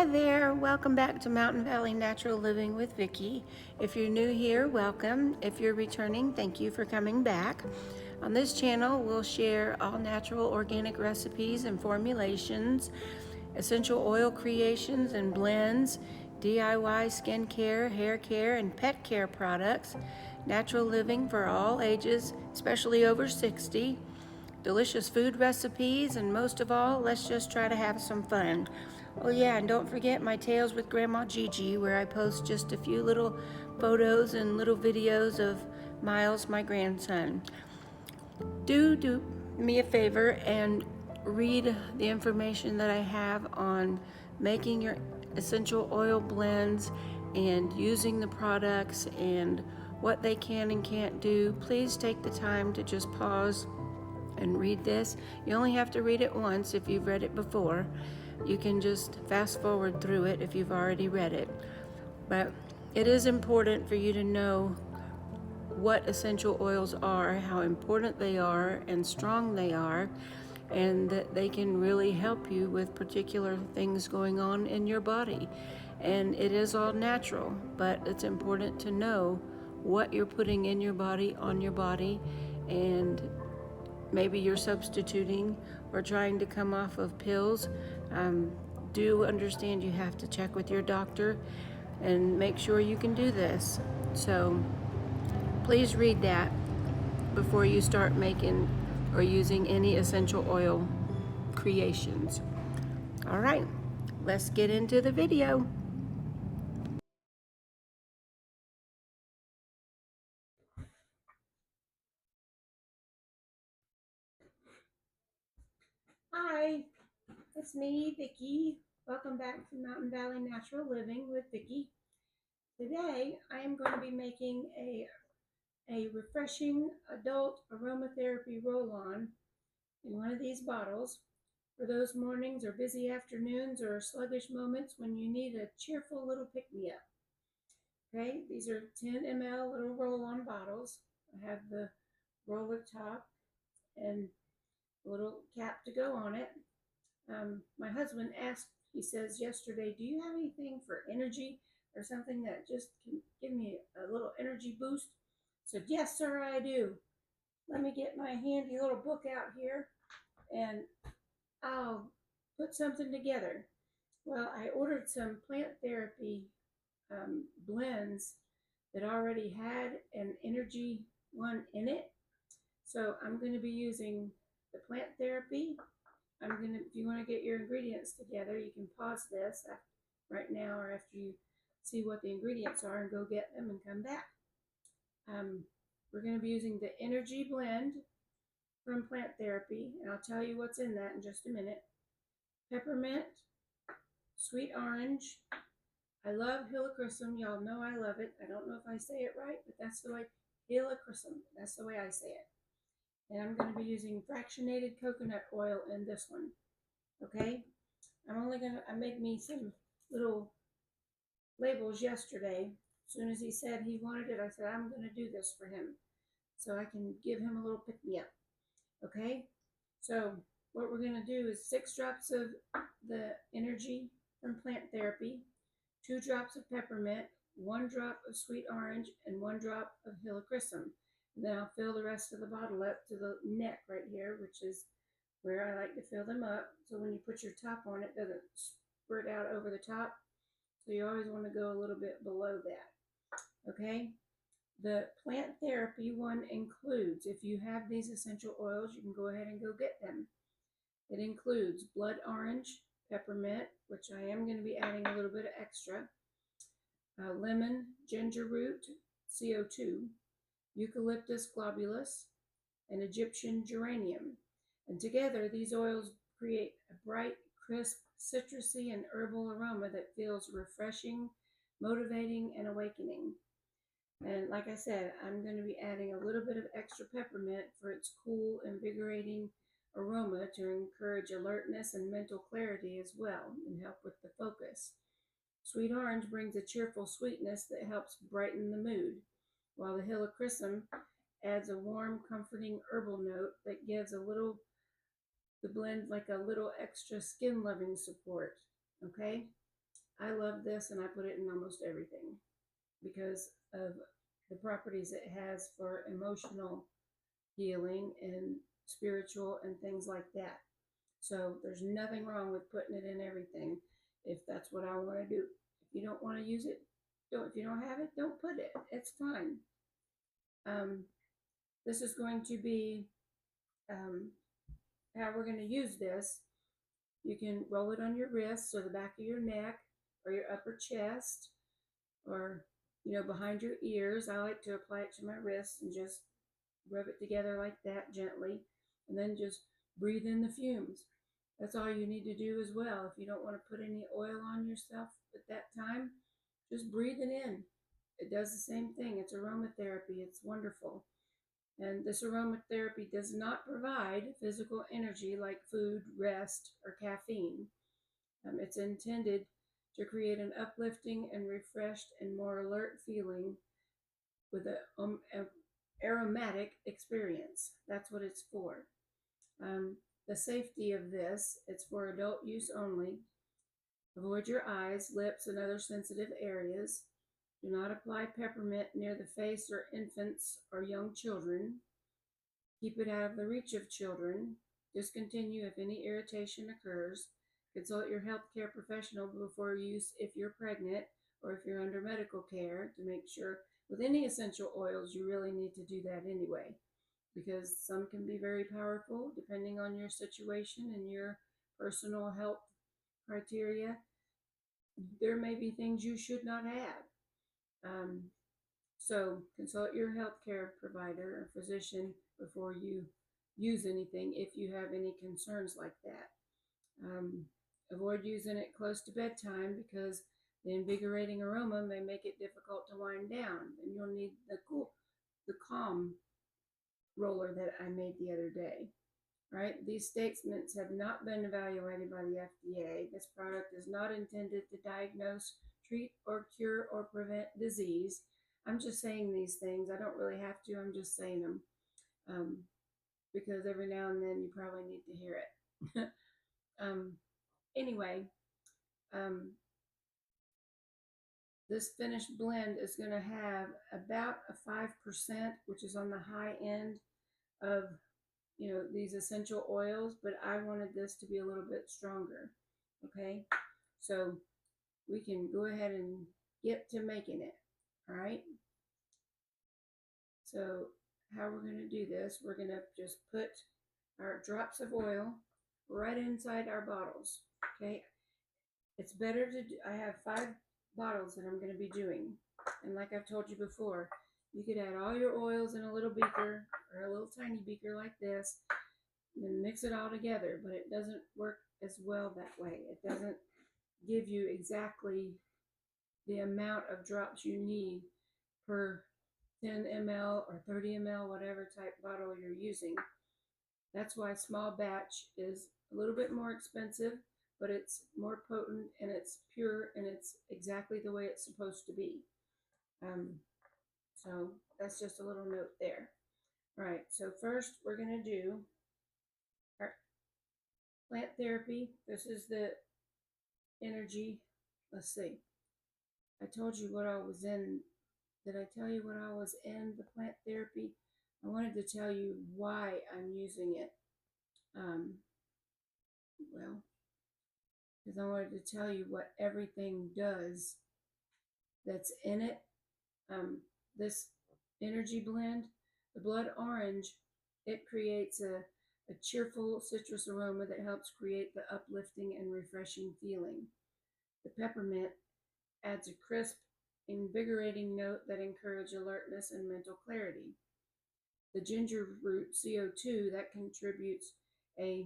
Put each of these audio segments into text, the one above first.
Hi there, welcome back to Mountain Valley Natural Living with Vickie. If you're new here, welcome. If you're returning, thank you for coming back. On this channel, we'll share all natural organic recipes and formulations, essential oil creations and blends, DIY skincare, hair care, and pet care products, natural living for all ages, especially over 60, delicious food recipes, and most of all, let's just try to have some fun. Oh yeah, and don't forget my Tales with Grandma Gigi, where I post just a few little photos and little videos of Miles, my grandson. Do me a favor and read the information that I have on making your essential oil blends and using the products and what they can and can't do. Please take the time to just pause and read this. You only have to read it once if you've read it before. You can just fast forward through it if you've already read it. But it is important for you to know what essential oils are, how important they are, and strong they are, and that they can really help you with particular things going on in your body. And it is all natural, but it's important to know what you're putting in your body, on your body, and maybe you're substituting or trying to come off of pills. Do understand you have to check with your doctor and make sure you can do this. So please read that before you start making or using any essential oil creations. All right, let's get into the video. Hi, it's me, Vickie. Welcome back to Mountain Valley Natural Living with Vickie. Today, I am going to be making a refreshing adult aromatherapy roll-on in one of these bottles for those mornings or busy afternoons or sluggish moments when you need a cheerful little pick-me-up. Okay, these are 10 ml little roll-on bottles. I have the roller top and a little cap to go on it. My husband asked, he says yesterday, do you have anything for energy or something that just can give me a little energy boost? I said, yes, sir, I do. Let me get my handy little book out here and I'll put something together. Well, I ordered some plant therapy blends that already had an energy one in it. So I'm going to be using the plant therapy. If you want to get your ingredients together, you can pause this right now or after you see what the ingredients are and go get them and come back. We're going to be using the energy blend from plant therapy, and I'll tell you what's in that in just a minute. Peppermint, sweet orange. I love Helichrysum. Y'all know I love it. I don't know if I say it right, but that's the way, Helichrysum. That's the way I say it. And I'm going to be using fractionated coconut oil in this one. Okay? I made me some little labels yesterday. As soon as he said he wanted it, I said, I'm going to do this for him so I can give him a little pick-me-up. Okay? So what we're going to do is 6 drops of the energy from plant therapy, 2 drops of peppermint, 1 drop of sweet orange, and 1 drop of Helichrysum. And then I'll fill the rest of the bottle up to the neck right here, which is where I like to fill them up. So when you put your top on, it doesn't squirt out over the top. So you always want to go a little bit below that. Okay? The plant therapy one includes, if you have these essential oils, you can go ahead and go get them. It includes blood orange, peppermint, which I am going to be adding a little bit of extra, lemon, ginger root CO₂, Eucalyptus Globulus, and Egyptian Geranium. And together, these oils create a bright, crisp, citrusy, and herbal aroma that feels refreshing, motivating, and awakening. And like I said, I'm going to be adding a little bit of extra peppermint for its cool, invigorating aroma to encourage alertness and mental clarity as well and help with the focus. Sweet orange brings a cheerful sweetness that helps brighten the mood, while the Helichrysum adds a warm, comforting herbal note that gives the blend like a little extra skin loving support. Okay? I love this and I put it in almost everything because of the properties it has for emotional healing and spiritual and things like that. So there's nothing wrong with putting it in everything if that's what I want to do. If you don't want to use it, don't. If you don't have it, don't put it. It's fine. Um, this is going to be um, how we're going to use this. You can roll it on your wrists or the back of your neck or your upper chest or behind your ears. I like to apply it to my wrists and just rub it together like that gently, and then just breathe in the fumes. That's all you need to do as well. If you don't want to put any oil on yourself at that time, just breathe it in. It does the same thing. It's aromatherapy. It's wonderful. And this aromatherapy does not provide physical energy like food, rest, or caffeine. It's intended to create an uplifting and refreshed and more alert feeling with a aromatic experience. That's what it's for. The safety of this, it's for adult use only. Avoid your eyes, lips, and other sensitive areas. Do not apply peppermint near the face or infants or young children. Keep it out of the reach of children. Discontinue if any irritation occurs. Consult your healthcare professional before use if you're pregnant or if you're under medical care to make sure. With any essential oils, you really need to do that anyway, because some can be very powerful depending on your situation and your personal health criteria. There may be things you should not have. So consult your healthcare provider or physician before you use anything if you have any concerns like that. Avoid using it close to bedtime because the invigorating aroma may make it difficult to wind down, and you'll need the calm roller that I made the other day. Right? These statements have not been evaluated by the FDA. This product is not intended to diagnose, treat, or cure or prevent disease. I'm just saying these things. I don't really have to. I'm just saying them because every now and then you probably need to hear it. Anyway, this finished blend is going to have about a 5%, which is on the high end of these essential oils, but I wanted this to be a little bit stronger. Okay, so we can go ahead and get to making it. All right, so how we're going to do this, we're going to just put our drops of oil right inside our bottles. Okay, it's better to do, I have 5 bottles that I'm going to be doing, and like I've told you before, you could add all your oils in a little beaker or a little tiny beaker like this, and then mix it all together, but it doesn't work as well that way. It doesn't give you exactly the amount of drops you need per 10 ml or 30 ml, whatever type bottle you're using. That's why small batch is a little bit more expensive, but it's more potent and it's pure and it's exactly the way it's supposed to be. So that's just a little note there. All right, so first we're going to do our plant therapy. This is the energy. Let's see. I told you what I was in. Did I tell you what I was in the plant therapy? I wanted to tell you why I'm using it. Well, because I wanted to tell you what everything does that's in it. This energy blend, the blood orange, it creates a cheerful citrus aroma that helps create the uplifting and refreshing feeling. The peppermint adds a crisp, invigorating note that encourages alertness and mental clarity. The ginger root CO₂ that contributes a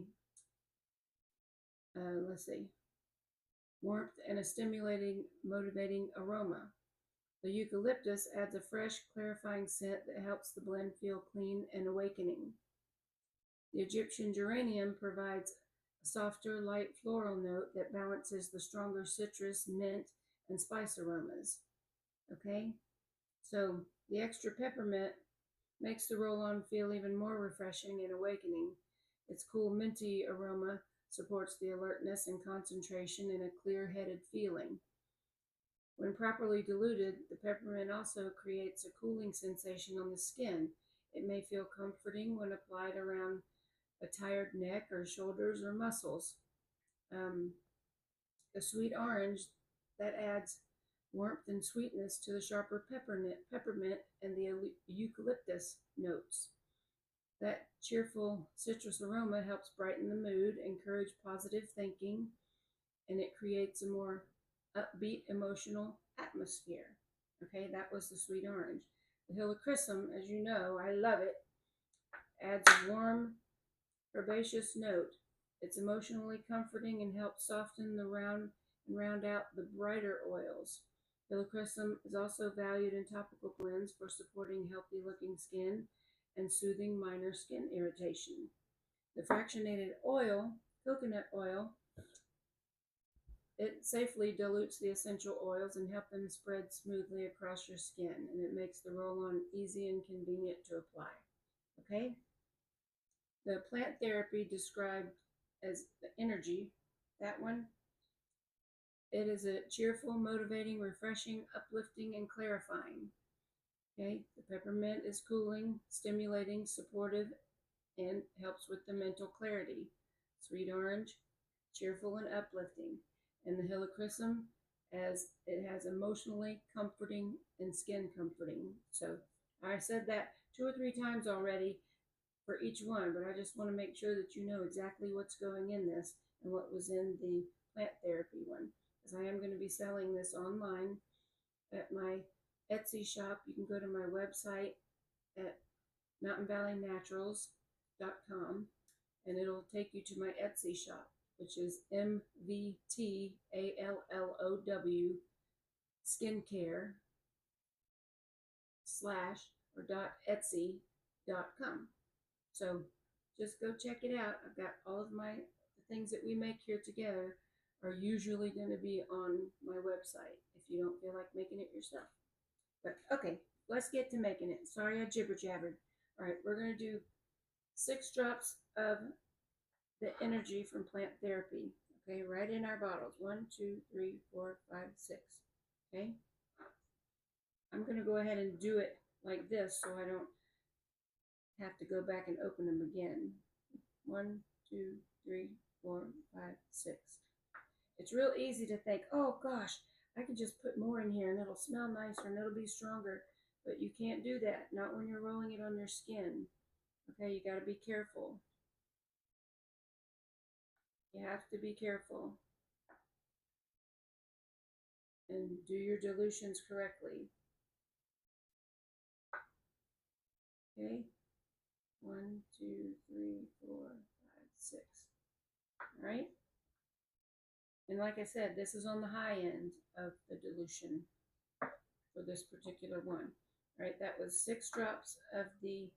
warmth and a stimulating, motivating aroma. The eucalyptus adds a fresh, clarifying scent that helps the blend feel clean and awakening. The Egyptian Geranium provides a softer, light floral note that balances the stronger citrus, mint, and spice aromas. Okay, so the extra peppermint makes the roll-on feel even more refreshing and awakening. Its cool minty aroma supports the alertness and concentration and a clear-headed feeling. When properly diluted, the peppermint also creates a cooling sensation on the skin. It may feel comforting when applied around a tired neck or shoulders or muscles. Um, the sweet orange that adds warmth and sweetness to the sharper peppermint and the eucalyptus notes. That cheerful citrus aroma helps brighten the mood, encourage positive thinking, and it creates a more upbeat emotional atmosphere. Okay, that was the sweet orange. The Helichrysum, as you know, I love it, adds a warm, herbaceous note. It's emotionally comforting and helps soften the round out the brighter oils. Helichrysum is also valued in topical blends for supporting healthy looking skin and soothing minor skin irritation. The fractionated oil, coconut oil, it safely dilutes the essential oils and helps them spread smoothly across your skin, and it makes the roll-on easy and convenient to apply. Okay? The plant therapy described as the energy, that one, it is a cheerful, motivating, refreshing, uplifting, and clarifying. Okay? The peppermint is cooling, stimulating, supportive, and helps with the mental clarity. Sweet orange, cheerful and uplifting. And the Helichrysum, as it has emotionally comforting and skin comforting. So I said that 2 or 3 times already for each one, but I just want to make sure that you know exactly what's going in this and what was in the plant therapy one, because I am going to be selling this online at my Etsy shop. You can go to my website at mountainvalleynaturals.com, and it'll take you to my Etsy shop, which is MVTALLOW skincare /Etsy.com. So just go check it out. I've got all of the things that we make here together are usually going to be on my website if you don't feel like making it yourself. But okay, let's get to making it. Sorry I jibber jabbered. All right, we're going to do 6 drops of the energy from plant therapy. Okay, right in our bottles. 1, 2, 3, 4, 5, 6. Okay, I'm going to go ahead and do it like this so I don't have to go back and open them again. 1, 2, 3, 4, 5, 6. It's real easy to think, oh gosh, I can just put more in here and it'll smell nicer and it'll be stronger. But you can't do that, not when you're rolling it on your skin. Okay, you got to be careful. You have to be careful and do your dilutions correctly. Okay, 1, 2, 3, 4, 5, 6. All right. And like I said, this is on the high end of the dilution for this particular one. All right, that was 6 drops of the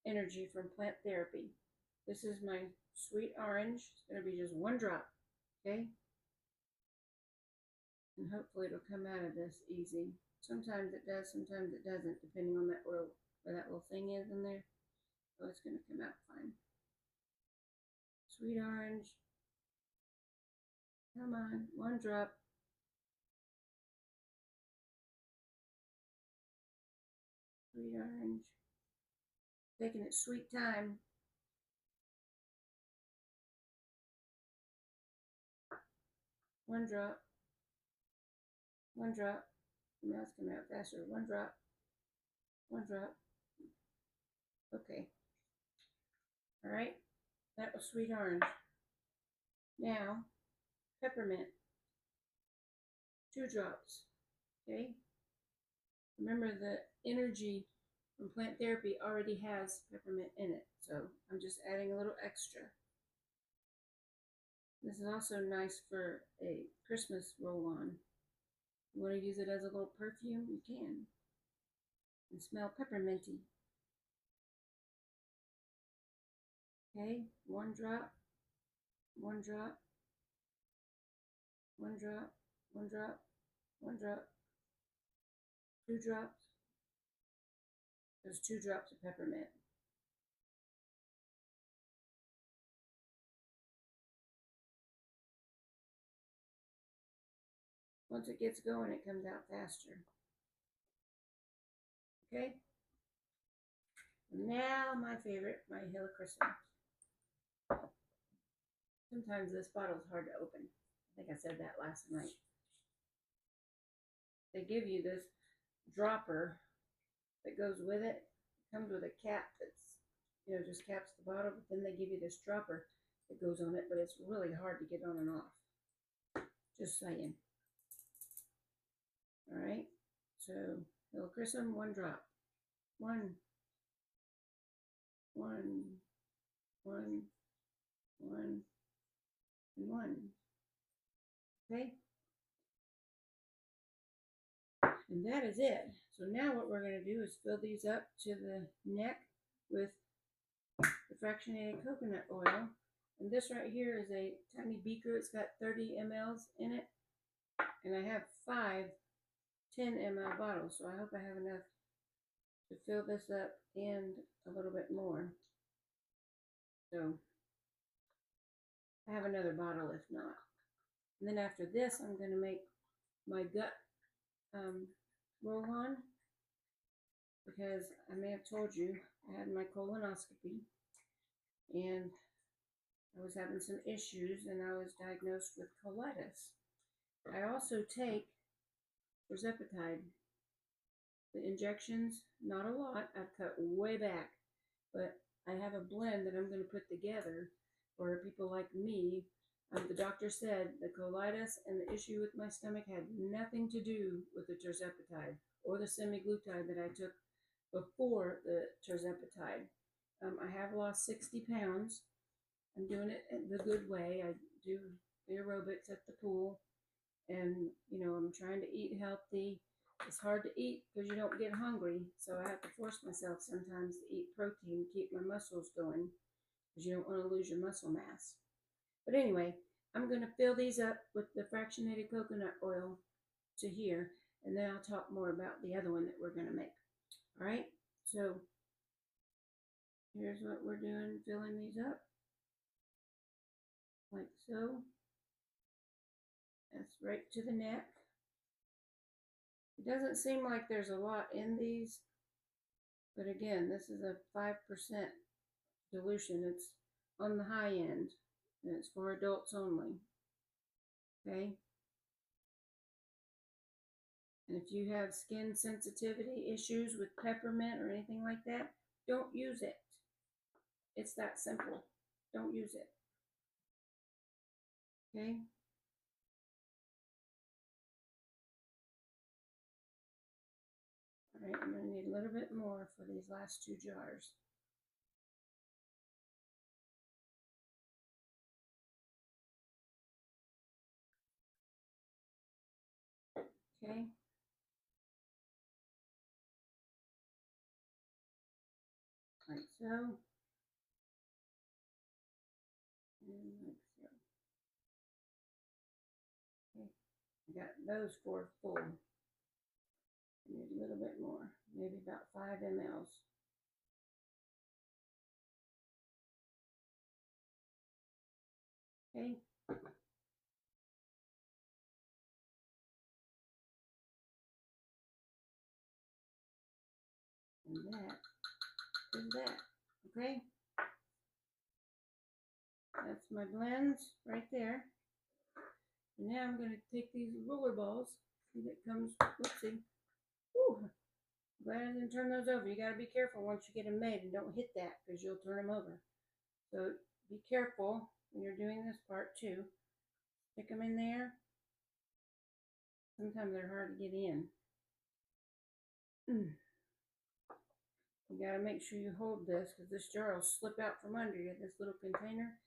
energy from plant therapy. This is my sweet orange. It's going to be just 1 drop. Okay. And hopefully it'll come out of this easy. Sometimes it does, sometimes it doesn't, depending on that where that little thing is in there. So it's going to come out fine. Sweet orange. Come on, 1 drop. Sweet orange. Taking it sweet time. 1 drop. 1 drop. Now it's coming out faster. 1 drop. 1 drop. Okay. All right. That was sweet orange. Now, peppermint. 2 drops. Okay. Remember, the energy from plant therapy already has peppermint in it, so I'm just adding a little extra. This is also nice for a Christmas roll-on. You want to use it as a little perfume? You can. And smell pepperminty. Okay, 1 drop, 1 drop, 1 drop, 1 drop, 1 drop, 2 drops. There's 2 drops of peppermint. Once it gets going, it comes out faster. Okay? Now my favorite, my Helichrysum. Sometimes this bottle is hard to open. I think I said that last night. They give you this dropper that goes with it. It comes with a cap that's, just caps the bottle, but then they give you this dropper that goes on it, but it's really hard to get on and off. Just saying. All right, so Helichrysum, 1 drop. One, and 1. Okay? And that is it. So now what we're going to do is fill these up to the neck with the fractionated coconut oil. And this right here is a tiny beaker. It's got 30 mLs in it. And I have 5 10 ml bottles. So I hope I have enough to fill this up and a little bit more. So I have another bottle if not. And then after this, I'm going to make my gut roll-on, because I may have told you I had my colonoscopy and I was having some issues and I was diagnosed with colitis. I also take tirzepatide. The injections, not a lot. I've cut way back, but I have a blend that I'm going to put together for people like me. The doctor said the colitis and the issue with my stomach had nothing to do with the tirzepatide or the semaglutide that I took before the tirzepatide. I have lost 60 pounds. I'm doing it the good way. I do the aerobics at the pool, and I'm trying to eat healthy. It's hard to eat because you don't get hungry, so I have to force myself sometimes to eat protein to keep my muscles going, because you don't want to lose your muscle mass. But anyway, I'm going to fill these up with the fractionated coconut oil to here, and then I'll talk more about the other one that we're going to make. All right, so here's what we're doing, filling these up like so. That's right to the neck. It doesn't seem like there's a lot in these, but again, this is a 5% dilution. It's on the high end, and it's for adults only. Okay? And if you have skin sensitivity issues with peppermint or anything like that, don't use it. It's that simple. Don't use it. Okay? All right, I'm going to need a little bit more for these last 2 jars. Okay? Like so. And like so. Okay, I got those 4 full. I need a little bit more, maybe about 5 mLs. Okay. And that is that. Okay. That's my blends right there. And now I'm going to take these roller balls. See that comes, whoopsie. Whew. Glad I didn't turn those over. You got to be careful once you get them made, and don't hit that because you'll turn them over. So be careful when you're doing this part too. Stick them in there. Sometimes they're hard to get in. You got to make sure you hold this, because this jar will slip out from under you, this little container,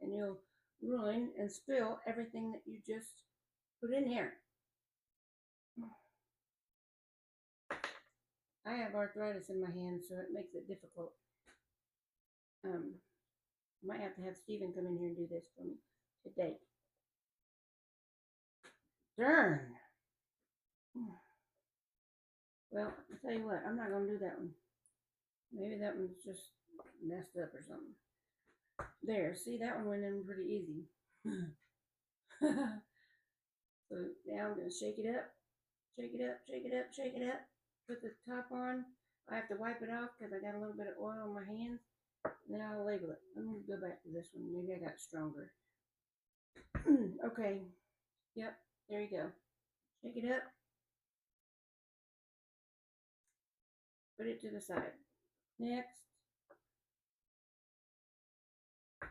and you'll ruin and spill everything that you just put in here. I have arthritis in my hands, so it makes it difficult. I might have to have Stephen come in here and do this for me today. Darn. Well, I'll tell you what, I'm not going to do that one. Maybe that one's just messed up or something. There, see, that one went in pretty easy. So Now I'm going to shake it up, shake it up, shake it up, shake it up. Put the top on. I have to wipe it off because I got a little bit of oil on my hands. And then I'll label it. I'm going to go back to this one. Maybe I got stronger. Okay. Yep. There you go. Shake it up. Put it to the side. Next.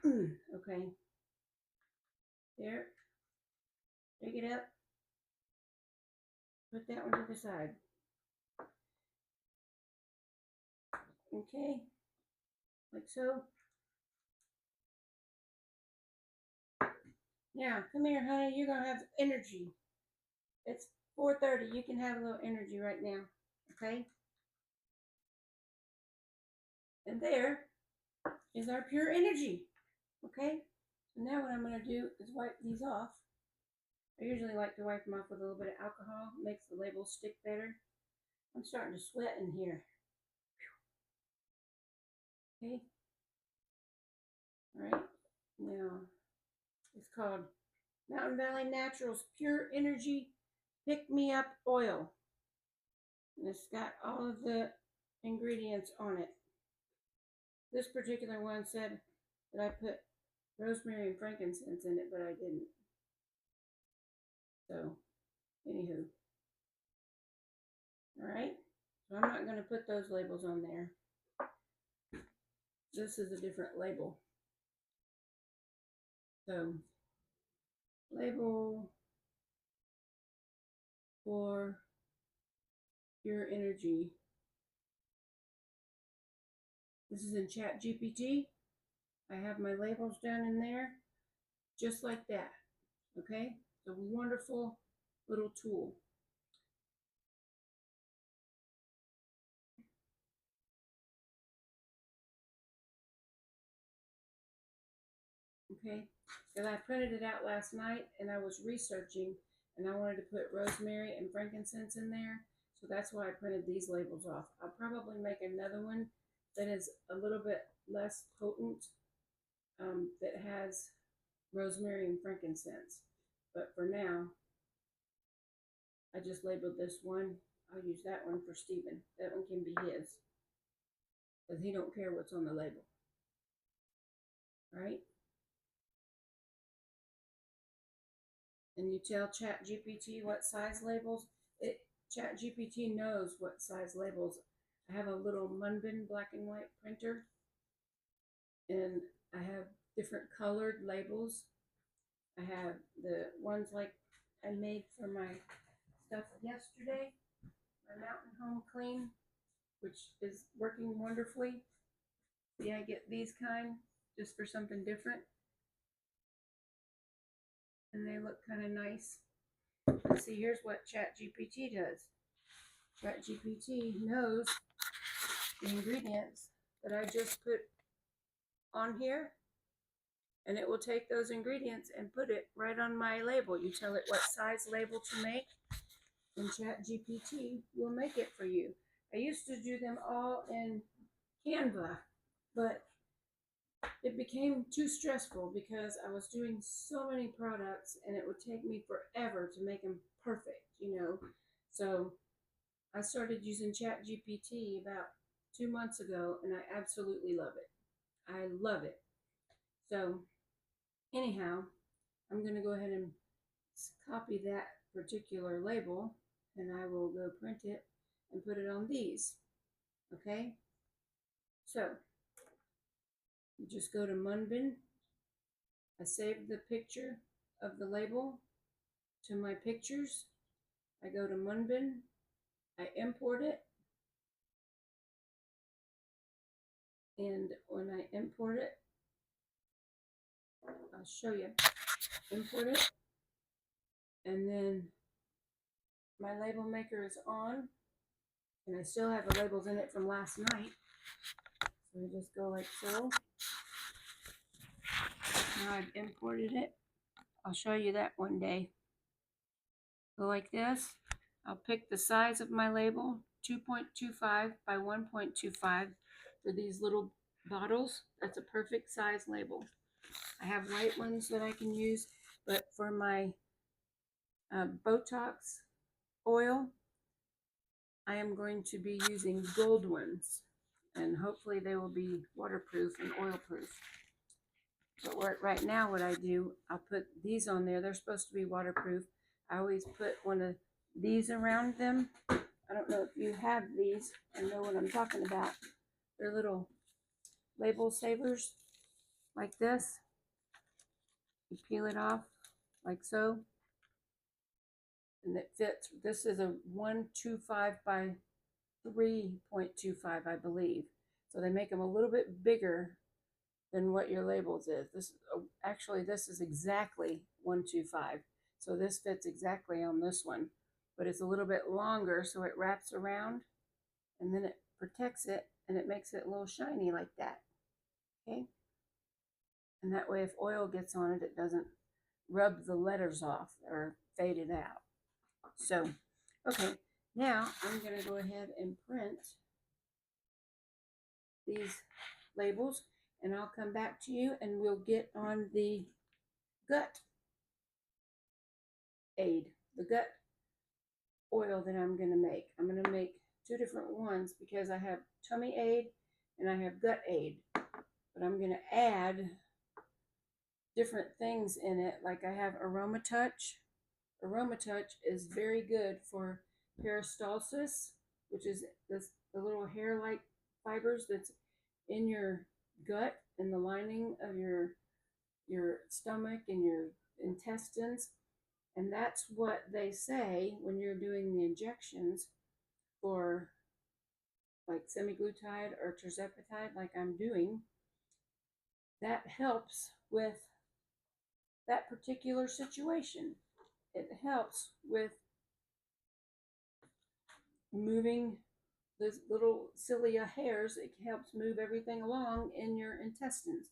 Okay. There. Shake it up. Put that one to the side. Okay. Like so. Now, come here, honey. You're going to have energy. It's 4:30. You can have a little energy right now. Okay? And there is our pure energy. Okay? So now what I'm going to do is wipe these off. I usually like to wipe them off with a little bit of alcohol. It makes the label stick better. I'm starting to sweat in here. Okay? Alright. Now, it's called Mountain Valley Naturals Pure Energy Pick Me Up Oil. And it's got all of the ingredients on it. This particular one said that I put rosemary and frankincense in it, but I didn't. So, anywho. Alright, so I'm not going to put those labels on there. This is a different label. So, label for pure energy. This is in ChatGPT. I have my labels down in there, just like that. Okay, it's a wonderful little tool. Okay, because I printed it out last night and I was researching and I wanted to put rosemary and frankincense in there. So that's why I printed these labels off. I'll probably make another one that is a little bit less potent, that has rosemary and frankincense. But for now, I just labeled this one. I'll use that one for Stephen. That one can be his, because he don't care what's on the label. All right? And you tell ChatGPT what size labels. ChatGPT knows what size labels. I have a little Munbin black and white printer, and I have different colored labels. I have the ones like I made for my stuff yesterday, my Mountain Home Clean, which is working wonderfully. Yeah, I get these kind just for something different, and they look kind of nice. And see, here's what ChatGPT does. ChatGPT knows the ingredients that I just put on here, and it will take those ingredients and put it right on my label. You tell it what size label to make, and ChatGPT will make it for you. I used to do them all in Canva, but it became too stressful because I was doing so many products and it would take me forever to make them perfect, you know. So I started using ChatGPT about 2 months ago, and I absolutely love it. I love it. So anyhow, I'm going to go ahead and copy that particular label, and I will go print it and put it on these. Okay? So you just go to Munbin. I saved the picture of the label to my pictures. I go to Munbin. I import it. And when I import it, I'll show you. Import it. And then my label maker is on. And I still have the labels in it from last night. So I just go like so. Now I've imported it. I'll show you that one day. Go like this. I'll pick the size of my label, 2.25 by 1.25 for these little bottles. That's a perfect size label. I have white ones that I can use, but for my Botox oil. I am going to be using gold ones, and hopefully they will be waterproof and oil-proof. But right now what I do, I'll put these on there. They're supposed to be waterproof. I always put one of these around them. I don't know if you have these and know what I'm talking about. They're little label savers like this. You peel it off like so, and it fits. This is a 125 by 3.25, I believe. So they make them a little bit bigger than what your labels is. This actually, this is exactly 125. So this fits exactly on this one, but it's a little bit longer, so it wraps around and then it protects it and it makes it a little shiny like that. Okay, and that way if oil gets on it, it doesn't rub the letters off or fade it out. So, okay, now I'm going to go ahead and print these labels, and I'll come back to you and we'll get on the gut aid, the gut oil that I'm going to make. I'm going to make two different ones because I have tummy aid and I have gut aid, but I'm going to add different things in it. Like I have Aroma Touch. Aroma Touch is very good for peristalsis, which is the little hair-like fibers that's in your gut and the lining of your stomach and your intestines. And that's what they say when you're doing the injections for like semaglutide or tirzepatide, like I'm doing. That helps with that particular situation. It helps with moving those little cilia hairs. It helps move everything along in your intestines.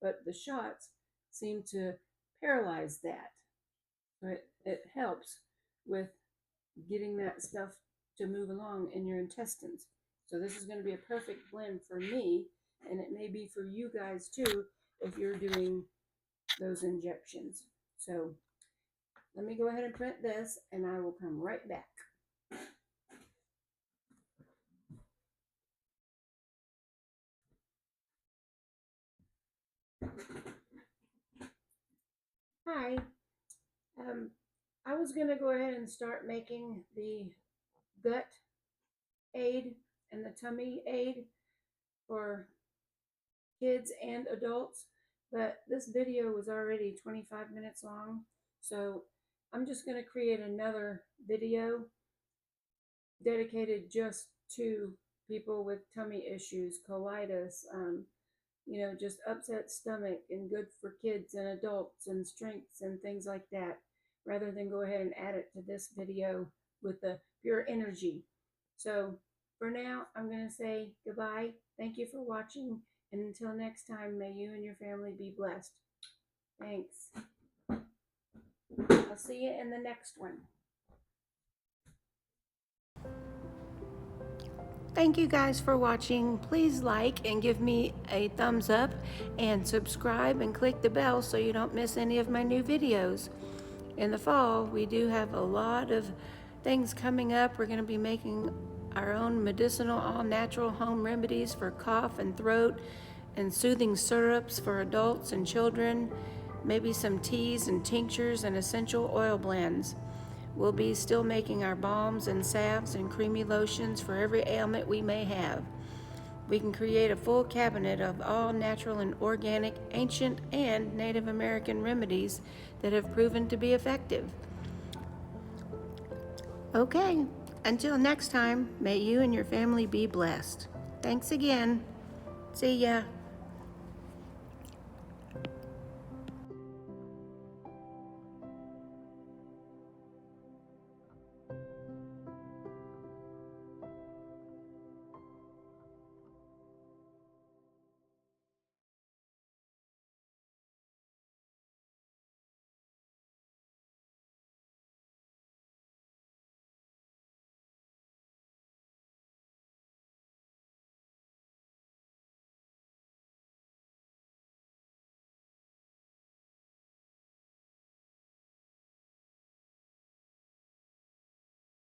But the shots seem to paralyze that. But it helps with getting that stuff to move along in your intestines. So this is going to be a perfect blend for me, and it may be for you guys too if you're doing those injections. So let me go ahead and print this, and I will come right back. Hi. I was going to go ahead and start making the gut aid and the tummy aid for kids and adults, but this video was already 25 minutes long, so I'm just going to create another video dedicated just to people with tummy issues, colitis, you know, just upset stomach, and good for kids and adults and strengths and things like that, rather than go ahead and add it to this video with the pure energy. So for now, I'm going to say goodbye. Thank you for watching. And until next time, may you and your family be blessed. Thanks. I'll see you in the next one. Thank you guys for watching. Please like and give me a thumbs up and subscribe and click the bell so you don't miss any of my new videos. In the fall, we do have a lot of things coming up. We're going to be making our own medicinal, all-natural home remedies for cough and throat, and soothing syrups for adults and children, maybe some teas and tinctures and essential oil blends. We'll be still making our balms and salves and creamy lotions for every ailment we may have. We can create a full cabinet of all natural and organic, ancient and Native American remedies that have proven to be effective. Okay, until next time, may you and your family be blessed. Thanks again. See ya.